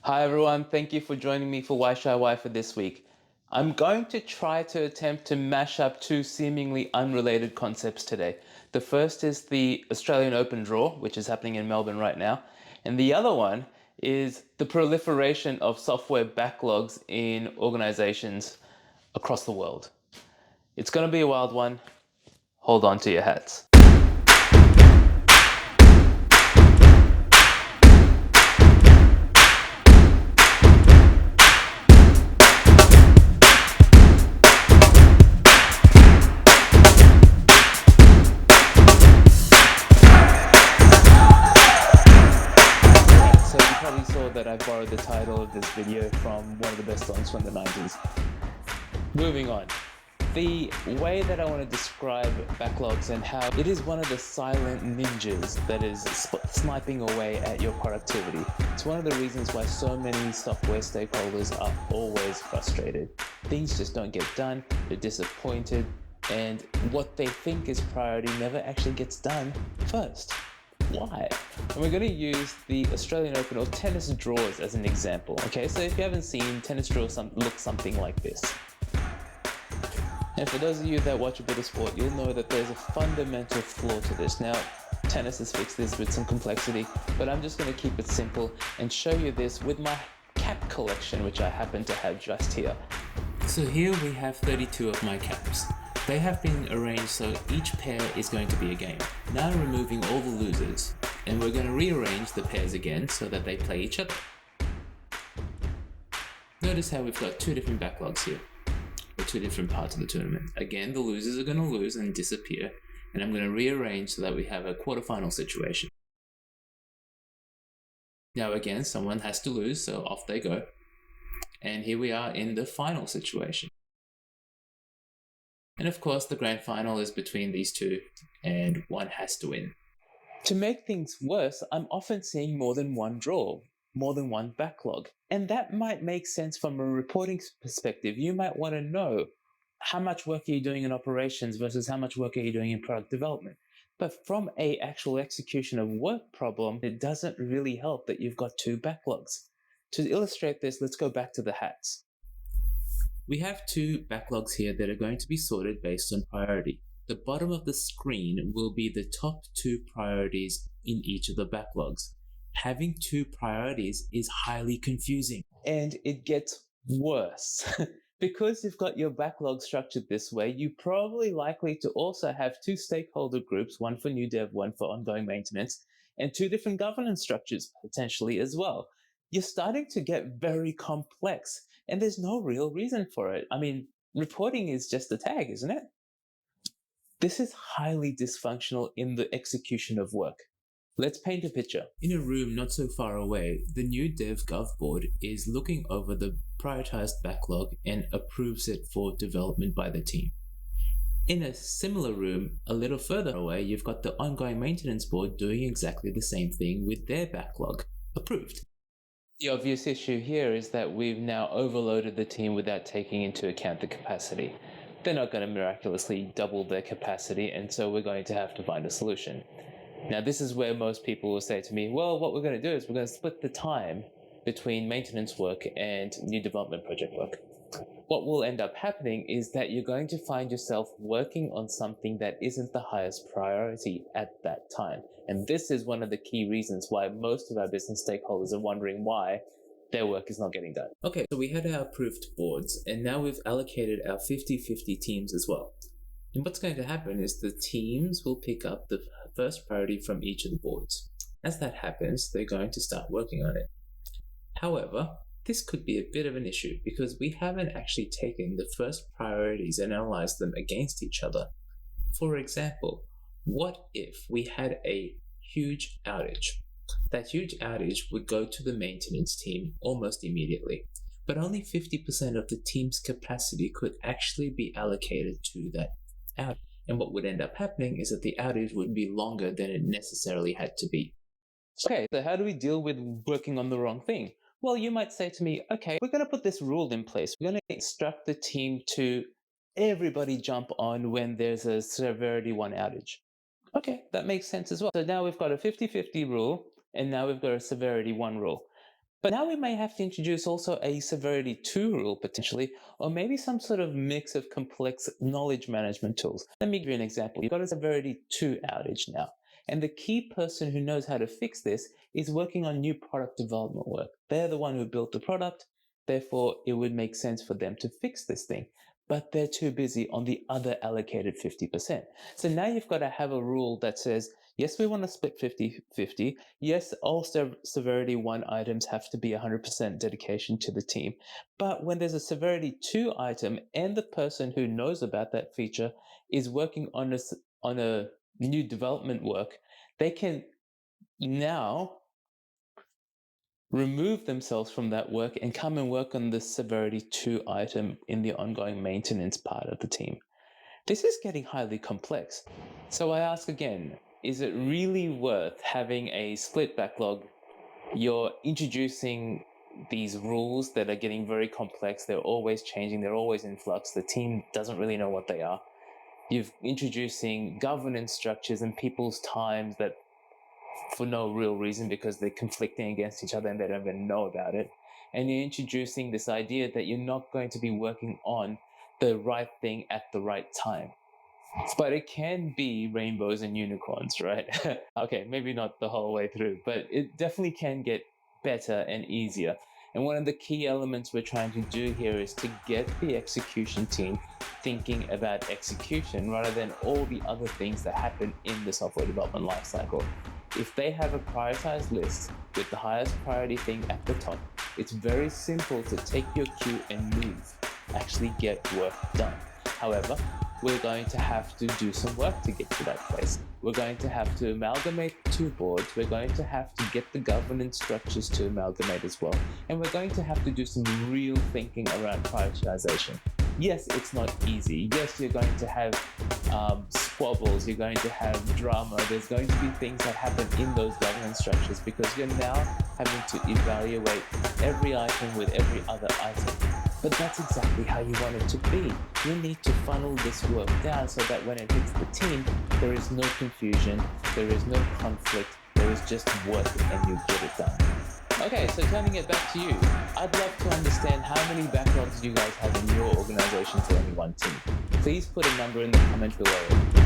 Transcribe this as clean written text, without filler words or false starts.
Hi everyone, thank you for joining me for Why Shy Why for this week. I'm going to try to attempt to mash up two seemingly unrelated concepts today. The first is the Australian Open draw, which is happening in Melbourne right now, and the other one is the proliferation of software backlogs in organizations across the world. It's going to be a wild one. Hold on to your hats. So you probably saw that I borrowed the title of this video from one of the best songs from the 90s. Moving on. The way that I want to describe backlogs and how it is one of the silent ninjas that is sniping away at your productivity. It's one of the reasons why so many software stakeholders are always frustrated. Things just don't get done, they're disappointed, and what they think is priority never actually gets done first. Why? And we're going to use the Australian Open or tennis draws as an example. Okay, so if you haven't seen, tennis draws look something like this. And for those of you that watch a bit of sport, you'll know that there's a fundamental flaw to this. Now, tennis has fixed this with some complexity, but I'm just going to keep it simple and show you this with my cap collection, which I happen to have just here. So here we have 32 of my caps. They have been arranged so each pair is going to be a game. Now removing all the losers, and we're going to rearrange the pairs again so that they play each other. Notice how we've got two different backlogs here, or two different parts of the tournament. Again, the losers are going to lose and disappear, and I'm going to rearrange so that we have a quarterfinal situation. Now again, someone has to lose, so off they go. And here we are in the final situation. And of course, the grand final is between these two, and one has to win. To make things worse, I'm often seeing more than one draw, more than one backlog. And that might make sense from a reporting perspective. You might want to know how much work are you doing in operations versus how much work are you doing in product development. But from a actual execution of work problem, it doesn't really help that you've got two backlogs. To illustrate this, let's go back to the hats. We have two backlogs here that are going to be sorted based on priority. The bottom of the screen will be the top two priorities in each of the backlogs. Having two priorities is highly confusing. And it gets worse. Because you've got your backlog structured this way, you're probably likely to also have two stakeholder groups, one for new dev, one for ongoing maintenance, and two different governance structures potentially as well. You're starting to get very complex, and there's no real reason for it. I mean, reporting is just a tag, isn't it? This is highly dysfunctional in the execution of work. Let's paint a picture. In a room not so far away, the new Dev Gov board is looking over the prioritized backlog and approves it for development by the team. In a similar room, a little further away, you've got the ongoing maintenance board doing exactly the same thing with their backlog approved. The obvious issue here is that we've now overloaded the team without taking into account the capacity. They're not going to miraculously double their capacity, and so we're going to have to find a solution. Now, this is where most people will say to me, well, what we're going to do is we're going to split the time between maintenance work and new development project work. What will end up happening is that you're going to find yourself working on something that isn't the highest priority at that time. And this is one of the key reasons why most of our business stakeholders are wondering why their work is not getting done. Okay, so we had our approved boards, and now we've allocated our 50-50 teams as well. And what's going to happen is the teams will pick up the first priority from each of the boards. As that happens, they're going to start working on it. However, this could be a bit of an issue because we haven't actually taken the first priorities and analyzed them against each other. For example, what if we had a huge outage? That huge outage would go to the maintenance team almost immediately, but only 50% of the team's capacity could actually be allocated to that outage. And what would end up happening is that the outage would be longer than it necessarily had to be. Okay, so how do we deal with working on the wrong thing? Well, you might say to me, okay, we're going to put this rule in place. We're going to instruct the team to everybody jump on when there's a severity 1 outage. Okay, that makes sense as well. So now we've got a 50-50 rule, and now we've got a severity 1 rule. But now we may have to introduce also a severity 2 rule potentially, or maybe some sort of mix of complex knowledge management tools. Let me give you an example. You've got a severity 2 outage now, and the key person who knows how to fix this is working on new product development work. They're the one who built the product, therefore it would make sense for them to fix this thing. But they're too busy on the other allocated 50%. So now you've got to have a rule that says, yes, we want to split 50-50. Yes, all severity 1 items have to be 100% dedication to the team. But when there's a severity 2 item and the person who knows about that feature is working on a new development work, they can now remove themselves from that work and come and work on the severity 2 item in the ongoing maintenance part of the team. This is getting highly complex. So I ask again, is it really worth having a split backlog? You're introducing these rules that are getting very complex. They're always changing. They're always in flux. The team doesn't really know what they are. You're introducing governance structures and people's times that for no real reason because they're conflicting against each other and they don't even know about it. And you're introducing this idea that you're not going to be working on the right thing at the right time. But it can be rainbows and unicorns, right? Okay, maybe not the whole way through, but it definitely can get better and easier. And one of the key elements we're trying to do here is to get the execution team thinking about execution rather than all the other things that happen in the software development lifecycle. If they have a prioritized list with the highest priority thing at the top, it's very simple to take your cue and move, actually get work done. However, we're going to have to do some work to get to that place. We're going to have to amalgamate 2 boards. We're going to have to get the governance structures to amalgamate as well. And we're going to have to do some real thinking around prioritization. Yes, it's not easy. Yes, you're going to have squabbles. You're going to have drama. There's going to be things that happen in those governance structures because you're now having to evaluate every item with every other item. But that's exactly how you want it to be. You need to funnel this work down so that when it hits the team, there is no confusion, there is no conflict, there is just work and you get it done. Okay, so turning it back to you, I'd love to understand how many backlogs you guys have in your organization for any one team. Please put a number in the comment below.